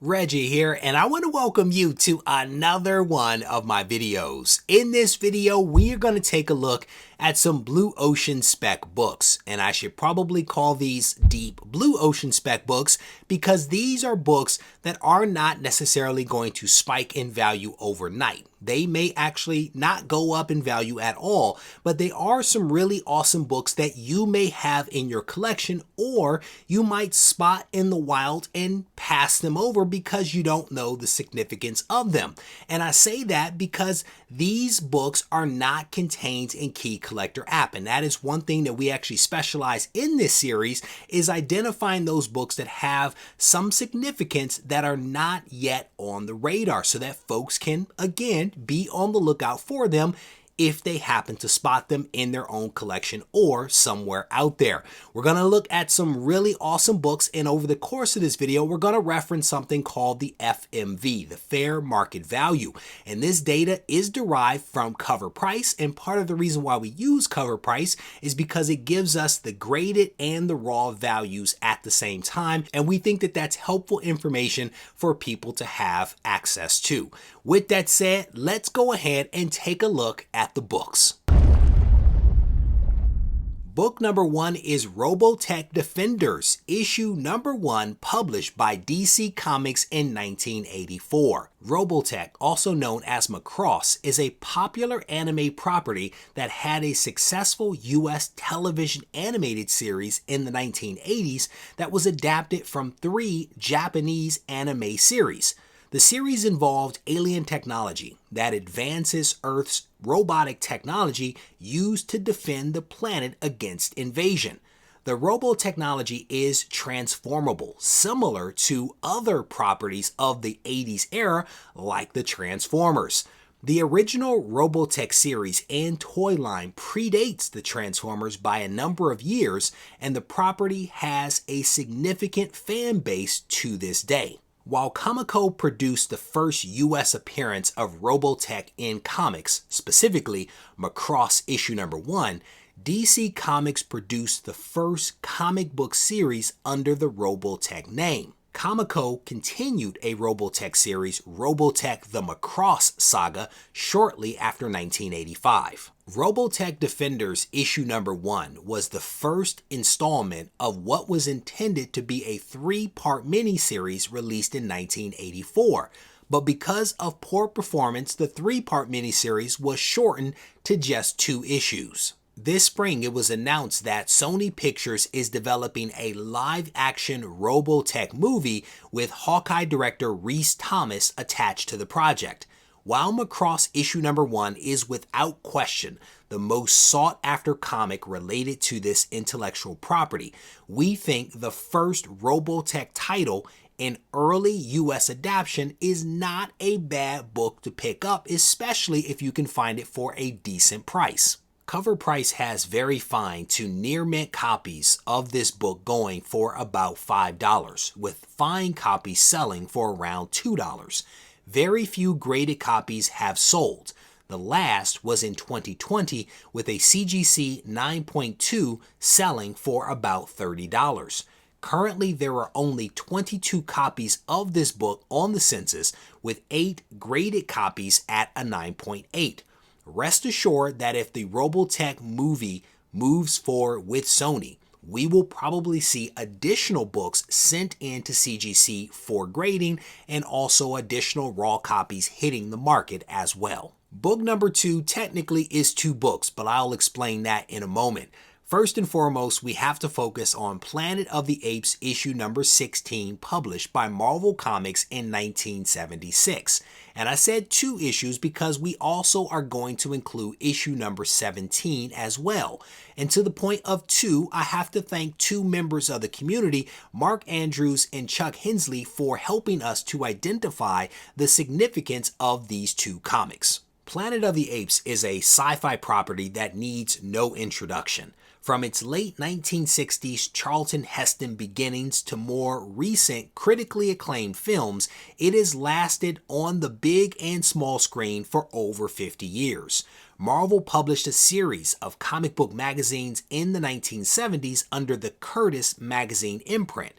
Reggie here, and I want to welcome you to another one of my videos. In this video, we are going to take a look at some blue ocean spec books, and I should probably call these deep blue ocean spec books because these are books that are not necessarily going to spike in value overnight. They may actually not go up in value at all, but they are some really awesome books that you may have in your collection, or you might spot in the wild and pass them over because you don't know the significance of them. And I say that because these books are not contained in Key Collector app, and that is one thing that we actually specialize in this series, is identifying those books that have some significance that are not yet on the radar so that folks can, again, be on the lookout for them if they happen to spot them in their own collection or somewhere out there. We're going to look at some really awesome books, and over the course of this video, we're going to reference something called the FMV, the fair market value. And this data is derived from cover price, and part of the reason why we use cover price is because it gives us the graded and the raw values at the same time, and we think that that's helpful information for people to have access to. With that said, let's go ahead and take a look at the books. Book number one is Robotech Defenders, issue number 1, published by DC Comics in 1984. Robotech, also known as Macross, is a popular anime property that had a successful US television animated series in the 1980s that was adapted from 3 Japanese anime series. The series involved alien technology that advances Earth's robotic technology used to defend the planet against invasion. The robotechnology is transformable, similar to other properties of the 80s era like the Transformers. The original Robotech series and toy line predates the Transformers by a number of years, and the property has a significant fan base to this day. While Comic produced the first US appearance of Robotech in comics, specifically Macross issue number 1, DC Comics produced the first comic book series under the Robotech name. Comic continued a Robotech series, Robotech the Macross Saga, shortly after 1985. Robotech Defenders issue number 1 was the first installment of what was intended to be a 3-part miniseries released in 1984. But because of poor performance, the 3-part miniseries was shortened to just 2 issues. This spring, it was announced that Sony Pictures is developing a live-action Robotech movie with Hawkeye director Rhys Thomas attached to the project. While Macross issue number 1 is without question the most sought-after comic related to this intellectual property, we think the first Robotech title in early US adaptation is not a bad book to pick up, especially if you can find it for a decent price. Cover price has very fine to near mint copies of this book going for about $5, with fine copies selling for around $2. Very few graded copies have sold. The last was in 2020 with a CGC 9.2 selling for about $30. Currently, there are only 22 copies of this book on the census, with 8 graded copies at a 9.8. Rest assured that if the Robotech movie moves forward with Sony, we will probably see additional books sent in to CGC for grading and also additional raw copies hitting the market as well. Book number 2 technically is 2 books, but I'll explain that in a moment. First and foremost, we have to focus on Planet of the Apes issue number 16, published by Marvel Comics in 1976. And I said 2 issues because we also are going to include issue number 17 as well. And to the point of 2, I have to thank 2 members of the community, Mark Andrews and Chuck Hensley, for helping us to identify the significance of these 2 comics. Planet of the Apes is a sci-fi property that needs no introduction. From its late 1960s Charlton Heston beginnings to more recent critically acclaimed films, it has lasted on the big and small screen for over 50 years. Marvel published a series of comic book magazines in the 1970s under the Curtis magazine imprint.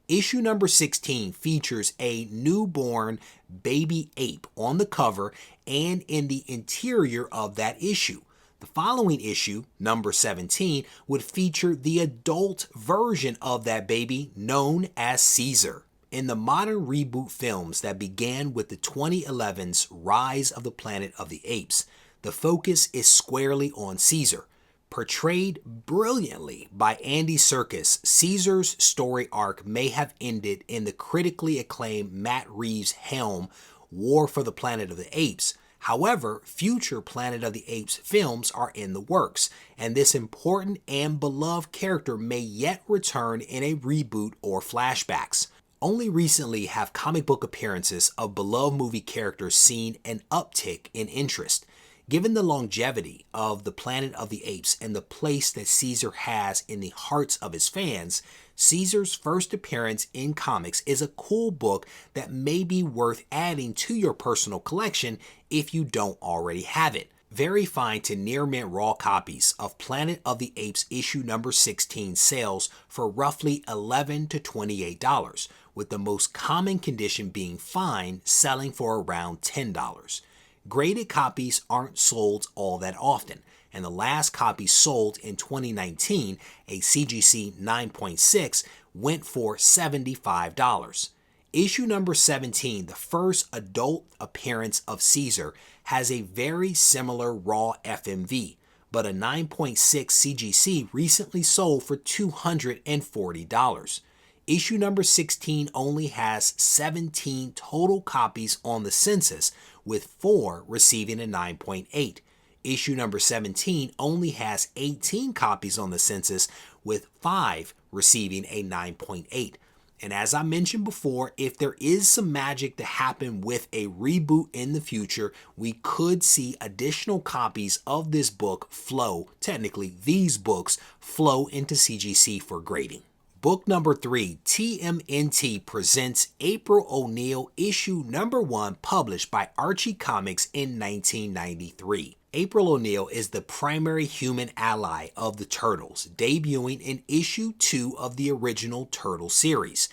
Issue number 16 features a newborn baby ape on the cover and in the interior of that issue. The following issue, number 17, would feature the adult version of that baby known as Caesar. In the modern reboot films that began with the 2011's Rise of the Planet of the Apes, the focus is squarely on Caesar. Portrayed brilliantly by Andy Serkis, Caesar's story arc may have ended in the critically acclaimed Matt Reeves' helm War for the Planet of the Apes. However, future Planet of the Apes films are in the works, and this important and beloved character may yet return in a reboot or flashbacks. Only recently have comic book appearances of beloved movie characters seen an uptick in interest. Given the longevity of the Planet of the Apes and the place that Caesar has in the hearts of his fans, Caesar's first appearance in comics is a cool book that may be worth adding to your personal collection if you don't already have it. Very fine to near mint raw copies of Planet of the Apes issue number 16 sales for roughly $11 to $28, with the most common condition being fine, selling for around $10. Graded copies aren't sold all that often, and the last copy sold in 2019, a CGC 9.6, went for $75. Issue number 17, the first adult appearance of Caesar, has a very similar raw FMV, but a 9.6 CGC recently sold for $240. Issue number 16 only has 17 total copies on the census, with 4 receiving a 9.8. Issue number 17 only has 18 copies on the census, with 5 receiving a 9.8. And as I mentioned before, if there is some magic to happen with a reboot in the future, we could see additional copies of this book flow, technically these books, flow into CGC for grading. Book number 3, TMNT presents April O'Neil issue number 1, published by Archie Comics in 1993. April O'Neil is the primary human ally of the Turtles, debuting in issue 2 of the original Turtle series.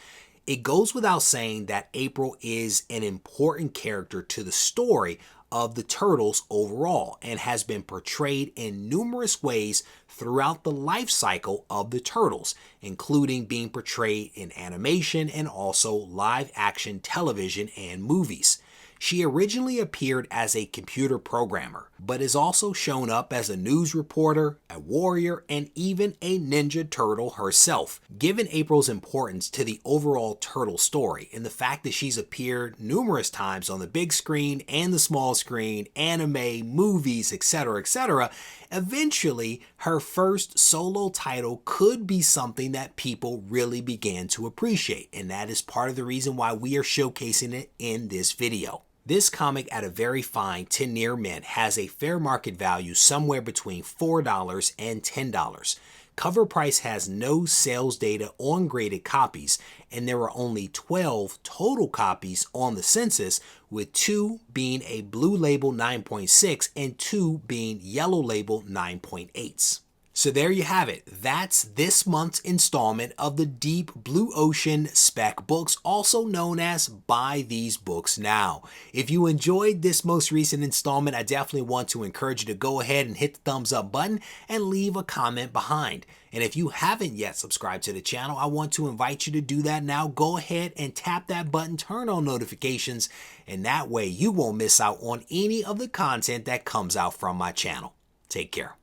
It goes without saying that April is an important character to the story of the Turtles overall and has been portrayed in numerous ways throughout the life cycle of the Turtles, including being portrayed in animation and also live action television and movies. She originally appeared as a computer programmer, but has also shown up as a news reporter, a warrior, and even a Ninja Turtle herself. Given April's importance to the overall Turtle story and the fact that she's appeared numerous times on the big screen and the small screen, anime, movies, etc., eventually her first solo title could be something that people really began to appreciate, and that is part of the reason why we are showcasing it in this video. This comic at a very fine to near mint has a fair market value somewhere between $4 and $10. Cover price has no sales data on graded copies, and there are only 12 total copies on the census, with 2 being a blue label 9.6 and 2 being yellow label 9.8s. So there you have it. That's this month's installment of the Deep Blue Ocean Spec books, also known as Buy These Books Now. If you enjoyed this most recent installment, I definitely want to encourage you to go ahead and hit the thumbs up button and leave a comment behind. And if you haven't yet subscribed to the channel, I want to invite you to do that now. Go ahead and tap that button, turn on notifications, and that way you won't miss out on any of the content that comes out from my channel. Take care.